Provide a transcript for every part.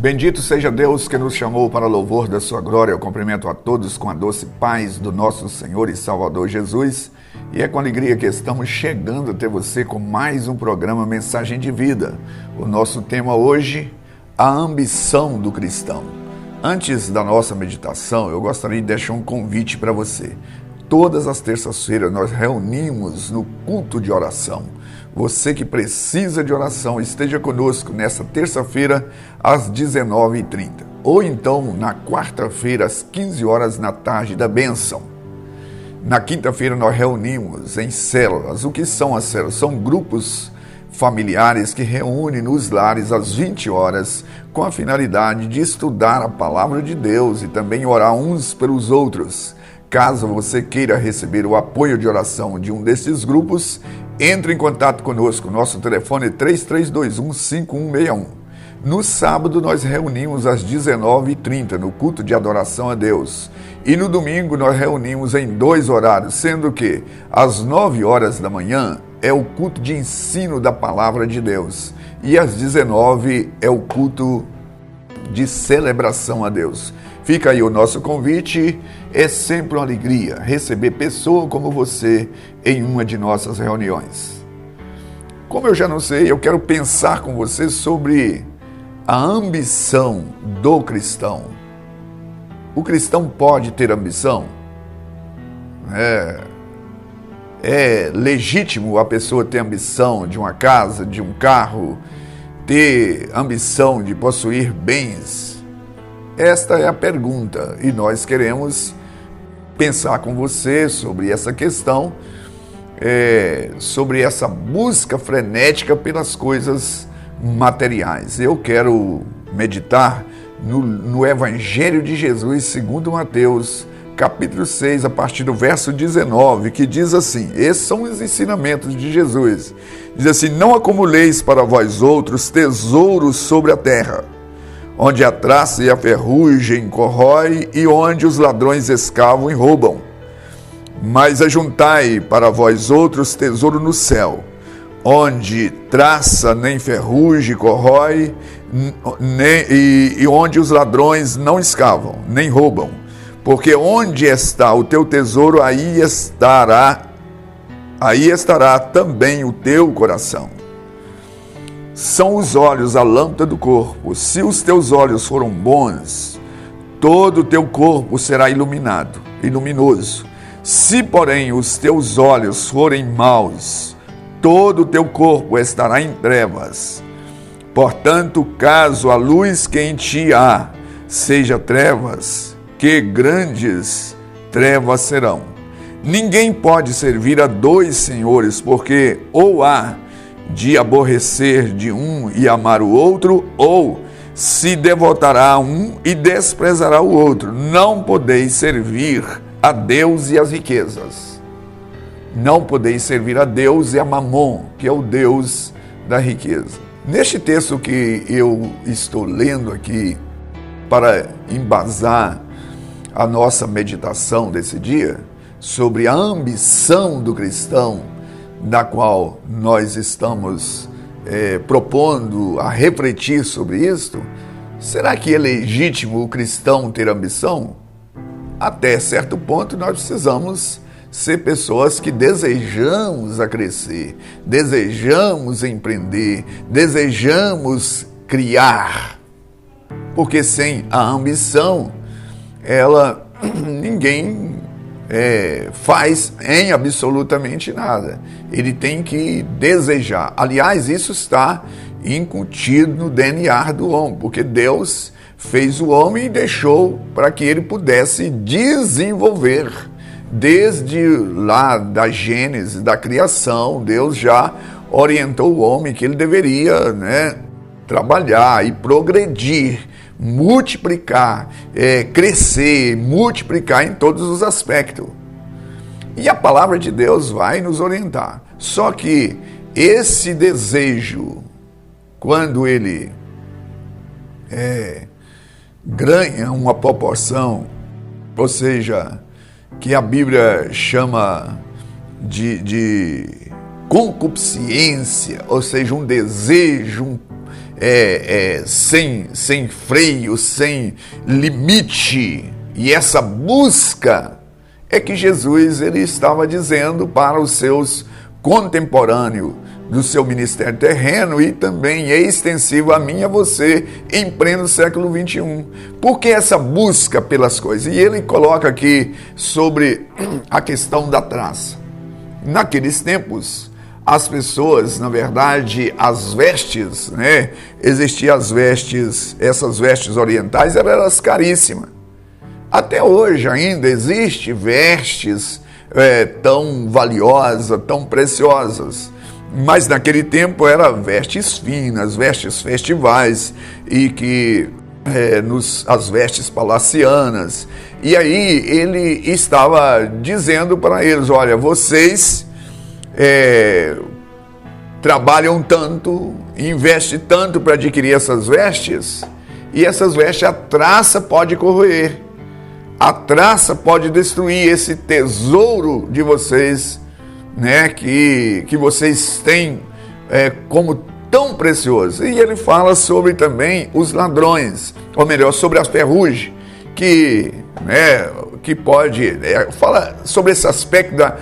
Bendito seja Deus que nos chamou para louvor da sua glória. Eu cumprimento a todos com a doce paz do nosso Senhor e Salvador Jesus. E é com alegria que estamos chegando até você com mais um programa Mensagem de Vida. O nosso tema hoje, a ambição do cristão. Antes da nossa meditação, eu gostaria de deixar um convite para você. Todas as terças-feiras nós reunimos no culto de oração. Você que precisa de oração, esteja conosco nesta terça-feira às 19h30. Ou então na quarta-feira às 15 horas da tarde da bênção. Na quinta-feira nós reunimos em células. O que são as células? São grupos familiares que reúnem nos lares às 20 horas com a finalidade de estudar a palavra de Deus e também orar uns pelos outros. Caso você queira receber o apoio de oração de um desses grupos, entre em contato conosco. Nosso telefone é 3321-5161. No sábado nós reunimos às 19h30 no culto de adoração a Deus. E no domingo nós reunimos em 2 horários, sendo que às 9 horas da manhã é o culto de ensino da palavra de Deus. E às 19h é o culto de celebração a Deus. Fica aí o nosso convite. É sempre uma alegria receber pessoa como você em uma de nossas reuniões. Como eu já não sei, eu quero pensar com você sobre a ambição do cristão. O cristão pode ter ambição? É legítimo a pessoa ter ambição de uma casa, de um carro, ter ambição de possuir bens? Esta é a pergunta e nós queremos pensar com você sobre essa questão, sobre essa busca frenética pelas coisas materiais. Eu quero meditar no Evangelho de Jesus segundo Mateus, capítulo 6, a partir do verso 19, que diz assim, esses são os ensinamentos de Jesus. Diz assim, não acumuleis para vós outros tesouros sobre a terra, onde a traça e a ferrugem corrói e onde os ladrões escavam e roubam. Mas ajuntai para vós outros tesouro no céu, onde traça nem ferrugem corrói e onde os ladrões não escavam, nem roubam. Porque onde está o teu tesouro, aí estará também o teu coração. São os olhos a lâmpada do corpo. Se os teus olhos foram bons, todo o teu corpo será luminoso. Se, porém, os teus olhos forem maus, todo o teu corpo estará em trevas. Portanto, caso a luz que em ti há seja trevas, que grandes trevas serão. Ninguém pode servir a 2 senhores, porque ou há de aborrecer de um e amar o outro, ou se devotará a um e desprezará o outro. Não podeis servir a Deus e às riquezas. Não podeis servir a Deus e a Mamon, que é o Deus da riqueza. Neste texto que eu estou lendo aqui, para embasar a nossa meditação desse dia, sobre a ambição do cristão, da qual nós estamos propondo a refletir sobre isto, será que é legítimo o cristão ter ambição? Até certo ponto nós precisamos ser pessoas que desejamos a crescer, desejamos empreender, desejamos criar, porque sem a ambição, ninguém faz em absolutamente nada. Ele tem que desejar. Aliás, isso está incutido no DNA do homem, porque Deus fez o homem e deixou para que ele pudesse desenvolver. Desde lá da Gênesis, da criação, Deus já orientou o homem que ele deveria, trabalhar e progredir, multiplicar, crescer, multiplicar em todos os aspectos. E a palavra de Deus vai nos orientar. Só que esse desejo, quando ele ganha uma proporção, ou seja, que a Bíblia chama de concupiscência, ou seja, um desejo sem freio, sem limite. E essa busca é que Jesus ele estava dizendo para os seus contemporâneos do seu ministério terreno e também é extensivo a mim e a você em pleno século 21. Por que essa busca pelas coisas? E ele coloca aqui sobre a questão da traça. Naqueles tempos, as pessoas, na verdade, as vestes, né? Existiam as vestes, essas vestes orientais, elas caríssimas. Até hoje ainda existe vestes tão valiosas, tão preciosas. Mas naquele tempo eram vestes finas, vestes festivais e que as vestes palacianas. E aí ele estava dizendo para eles, olha, vocês trabalham tanto, investem tanto para adquirir essas vestes, e essas vestes a traça pode corroer, a traça pode destruir esse tesouro de vocês, né, que vocês têm como tão precioso. E ele fala sobre também os ladrões, ou melhor, sobre a ferrugem, que pode, fala sobre esse aspecto da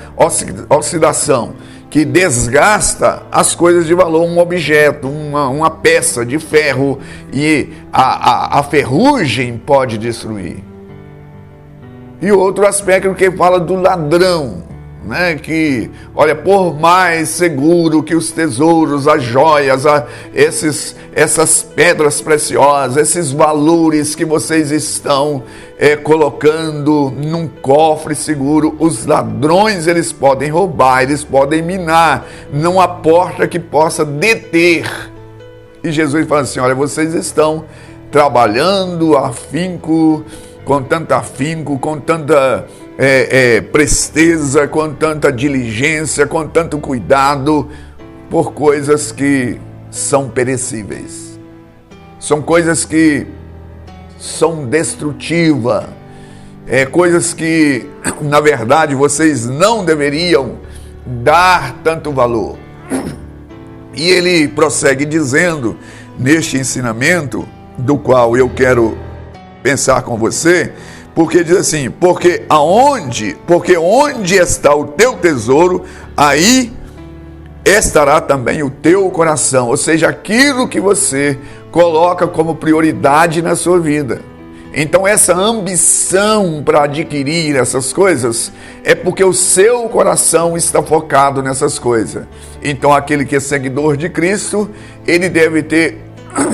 oxidação, que desgasta as coisas de valor, um objeto, uma peça de ferro, e a ferrugem pode destruir. E outro aspecto que fala do ladrão, né, que, olha, por mais seguro que os tesouros, as joias, essas pedras preciosas, esses valores que vocês estão colocando num cofre seguro, os ladrões, eles podem roubar, eles podem minar, não há porta que possa deter. E Jesus fala assim, olha, vocês estão trabalhando com tanto afinco, com tanta presteza, com tanta diligência, com tanto cuidado, por coisas que são perecíveis. São coisas que são destrutivas, coisas que, na verdade, vocês não deveriam dar tanto valor. E ele prossegue dizendo, neste ensinamento, do qual eu quero pensar com você, porque diz assim, porque onde está o teu tesouro, aí estará também o teu coração, ou seja, aquilo que você coloca como prioridade na sua vida. Então essa ambição para adquirir essas coisas é porque o seu coração está focado nessas coisas. Então aquele que é seguidor de Cristo, ele deve ter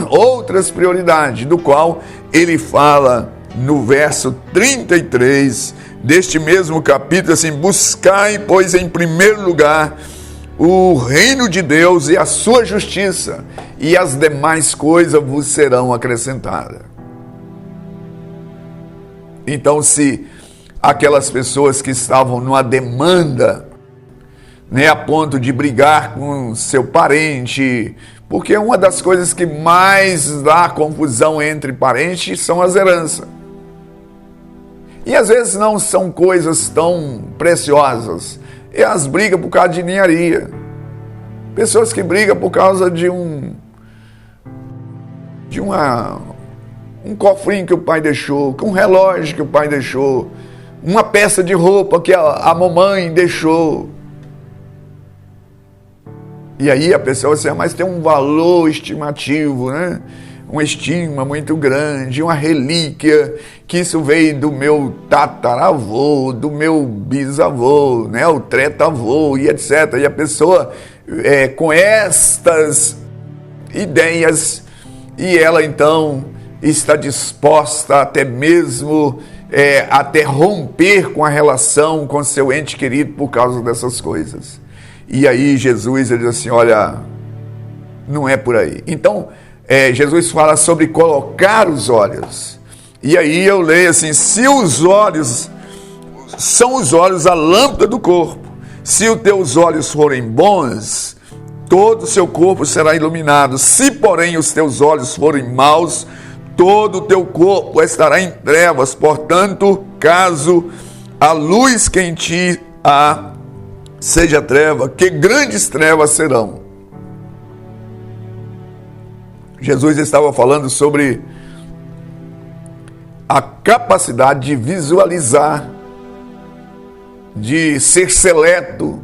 outras prioridades, do qual ele fala no verso 33 deste mesmo capítulo, assim, buscai, pois, em primeiro lugar o reino de Deus e a sua justiça, e as demais coisas vos serão acrescentadas. Então, se aquelas pessoas que estavam numa demanda, né, a ponto de brigar com seu parente, porque uma das coisas que mais dá confusão entre parentes são as heranças. E às vezes não são coisas tão preciosas. E as brigas por causa de ninharia. Pessoas que brigam por causa de um cofrinho que o pai deixou, um relógio que o pai deixou, uma peça de roupa que a mamãe deixou. E aí a pessoa assim, mas tem um valor estimativo, né? Uma estima muito grande, uma relíquia, que isso veio do meu tataravô, do meu bisavô, né? O tretavô e etc. E a pessoa com estas ideias, e ela então está disposta até mesmo até romper com a relação com seu ente querido por causa dessas coisas. E aí Jesus ele diz assim, olha, não é por aí. Então, Jesus fala sobre colocar os olhos. E aí eu leio assim, se os olhos, são os olhos a lâmpada do corpo. Se os teus olhos forem bons, todo o seu corpo será iluminado. Se, porém, os teus olhos forem maus, todo o teu corpo estará em trevas. Portanto, caso a luz que em ti há seja treva, que grandes trevas serão. Jesus estava falando sobre a capacidade de visualizar, de ser seleto,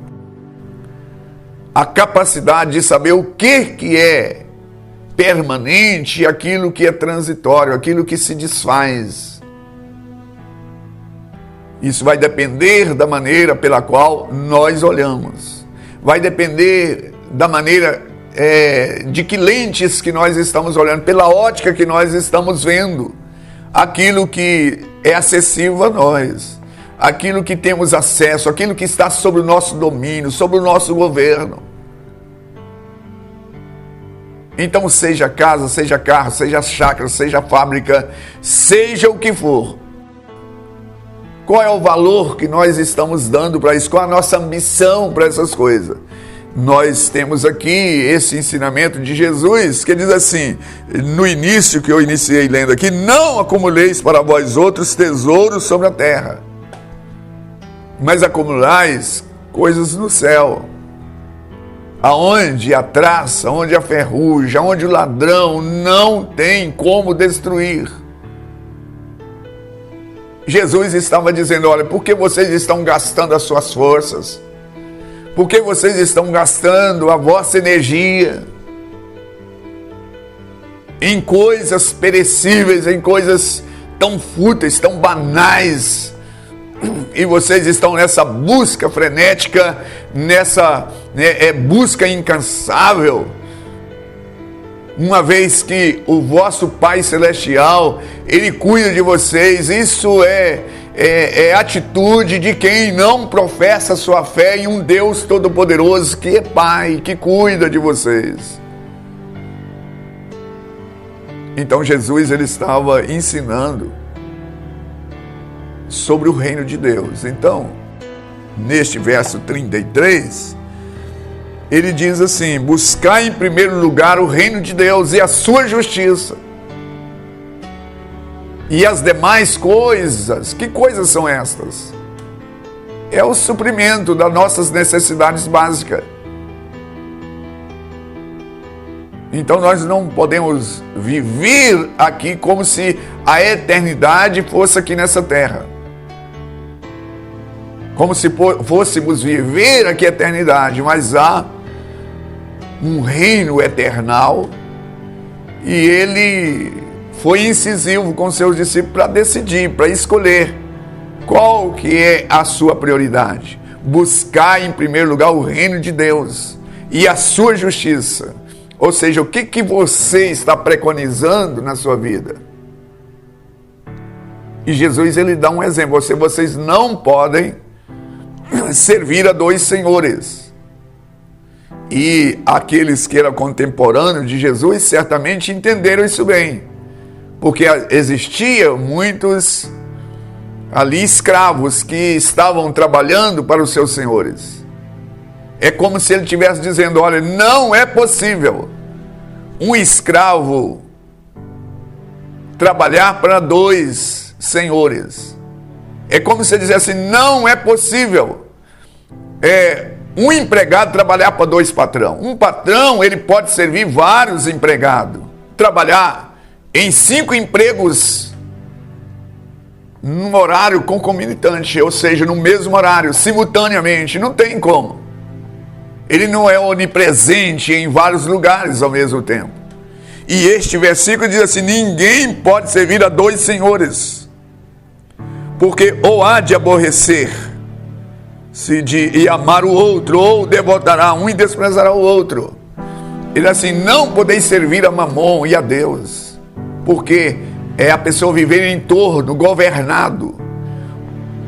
a capacidade de saber o que é permanente e aquilo que é transitório, aquilo que se desfaz. Isso vai depender da maneira pela qual nós olhamos. Vai depender da maneira, de que lentes que nós estamos olhando, pela ótica que nós estamos vendo. Aquilo que é acessível a nós, aquilo que temos acesso, aquilo que está sob o nosso domínio, sob o nosso governo. Então, seja casa, seja carro, seja chácara, seja fábrica, seja o que for, qual é o valor que nós estamos dando para isso? Qual a nossa ambição para essas coisas? Nós temos aqui esse ensinamento de Jesus, que diz assim, no início que eu iniciei lendo aqui, não acumuleis para vós outros tesouros sobre a terra, mas acumulais coisas no céu, aonde a traça, onde a ferrugem, onde o ladrão não tem como destruir. Jesus estava dizendo, olha, por que vocês estão gastando as suas forças? Por que vocês estão gastando a vossa energia em coisas perecíveis, em coisas tão fúteis, tão banais? E vocês estão nessa busca frenética, nessa busca incansável, uma vez que o vosso Pai Celestial, Ele cuida de vocês. Isso é atitude de quem não professa sua fé em um Deus Todo-Poderoso, que é Pai, que cuida de vocês. Então Jesus, ele estava ensinando sobre o reino de Deus. Então, neste verso 33, ele diz assim, buscai em primeiro lugar o reino de Deus e a sua justiça, e as demais coisas. Que coisas são estas? É o suprimento das nossas necessidades básicas. Então nós não podemos viver aqui como se a eternidade fosse aqui nessa terra, como se fôssemos viver aqui a eternidade, mas há um reino eternal, e ele foi incisivo com seus discípulos para decidir, para escolher qual que é a sua prioridade. Buscar em primeiro lugar o reino de Deus e a sua justiça. Ou seja, o que você está preconizando na sua vida? E Jesus, ele dá um exemplo. Vocês não podem servir a dois senhores. E aqueles que eram contemporâneos de Jesus certamente entenderam isso bem, porque existiam muitos ali escravos que estavam trabalhando para os seus senhores. É como se ele estivesse dizendo, olha, não é possível um escravo trabalhar para dois senhores. É como se ele dissesse, não é possível um empregado trabalhar para dois patrões. Um patrão, ele pode servir vários empregados, trabalhar em 5 empregos num horário concomitante, ou seja, no mesmo horário, simultaneamente. Não tem como. Ele não é onipresente em vários lugares ao mesmo tempo. E este versículo diz assim, ninguém pode servir a dois senhores, porque ou há de aborrecer-se e amar o outro, ou devotará um e desprezará o outro. Ele diz assim, não podeis servir a Mamon e a Deus, porque é a pessoa viver em torno, governado.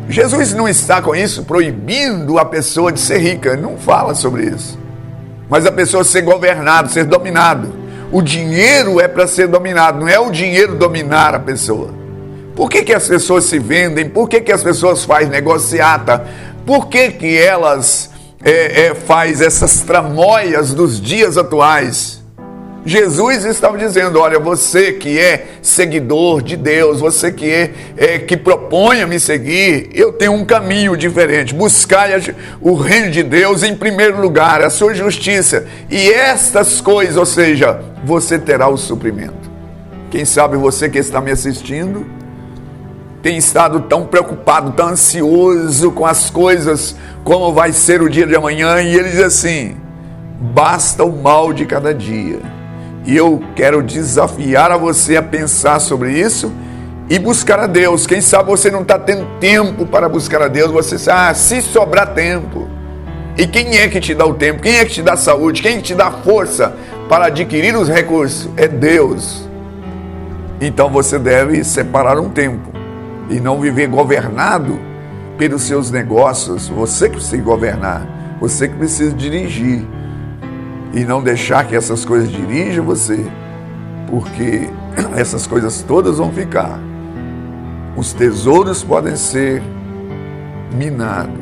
Jesus não está com isso proibindo a pessoa de ser rica, não fala sobre isso. Mas a pessoa ser governado, ser dominado. O dinheiro é para ser dominado, não é o dinheiro dominar a pessoa. Por que as pessoas se vendem? Por que as pessoas fazem negociata? Por que elas fazem essas tramóias dos dias atuais? Jesus estava dizendo: olha, você que é seguidor de Deus, você que que propõe a me seguir, eu tenho um caminho diferente. Buscai o reino de Deus em primeiro lugar, a sua justiça, e estas coisas, ou seja, você terá o suprimento. Quem sabe você que está me assistindo tem estado tão preocupado, tão ansioso com as coisas, como vai ser o dia de amanhã, e ele diz assim: basta o mal de cada dia. E eu quero desafiar a você a pensar sobre isso e buscar a Deus. Quem sabe você não está tendo tempo para buscar a Deus, você sabe, se sobrar tempo. E quem é que te dá o tempo? Quem é que te dá saúde? Quem é que te dá força para adquirir os recursos? É Deus. Então você deve separar um tempo e não viver governado pelos seus negócios. Você que precisa governar, você que precisa dirigir, e não deixar que essas coisas dirijam você, porque essas coisas todas vão ficar. Os tesouros podem ser minados,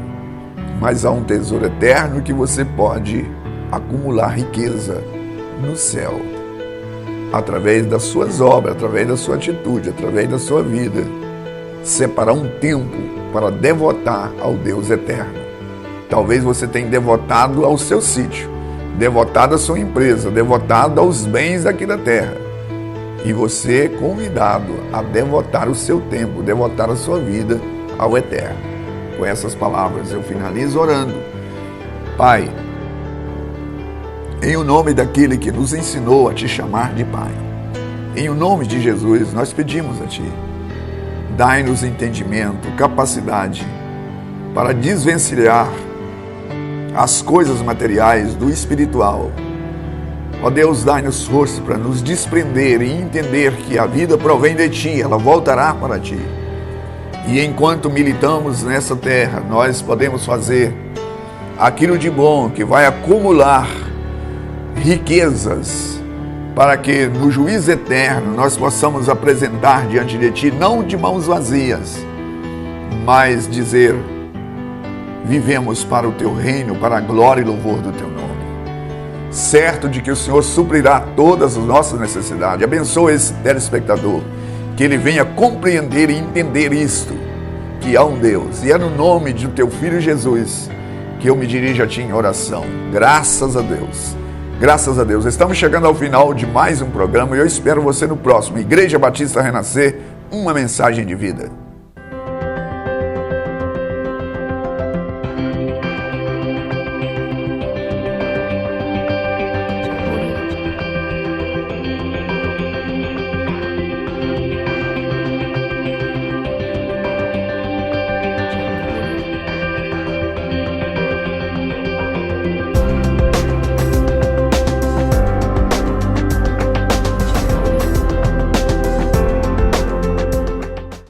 mas há um tesouro eterno que você pode acumular riqueza no céu, através das suas obras, através da sua atitude, através da sua vida. Separar um tempo para devotar ao Deus eterno. Talvez você tenha devotado ao seu sítio, devotado à sua empresa, devotado aos bens aqui da terra. E você é convidado a devotar o seu tempo, devotar a sua vida ao eterno. Com essas palavras eu finalizo orando. Pai, em o nome daquele que nos ensinou a te chamar de Pai, em o nome de Jesus, nós pedimos a Ti, dai-nos entendimento, capacidade para desvencilhar as coisas materiais do espiritual. Ó Deus, dai-nos força para nos desprender e entender que a vida provém de Ti, ela voltará para Ti. E enquanto militamos nessa terra, nós podemos fazer aquilo de bom que vai acumular riquezas, para que no juízo eterno nós possamos apresentar diante de Ti, não de mãos vazias, mas dizer: vivemos para o Teu reino, para a glória e louvor do Teu nome. Certo de que o Senhor suprirá todas as nossas necessidades. Abençoa esse telespectador, que ele venha compreender e entender isto, que há um Deus. E é no nome do Teu Filho Jesus que eu me dirijo a Ti em oração. Graças a Deus. Graças a Deus. Estamos chegando ao final de mais um programa e eu espero você no próximo. Igreja Batista Renascer, uma mensagem de vida.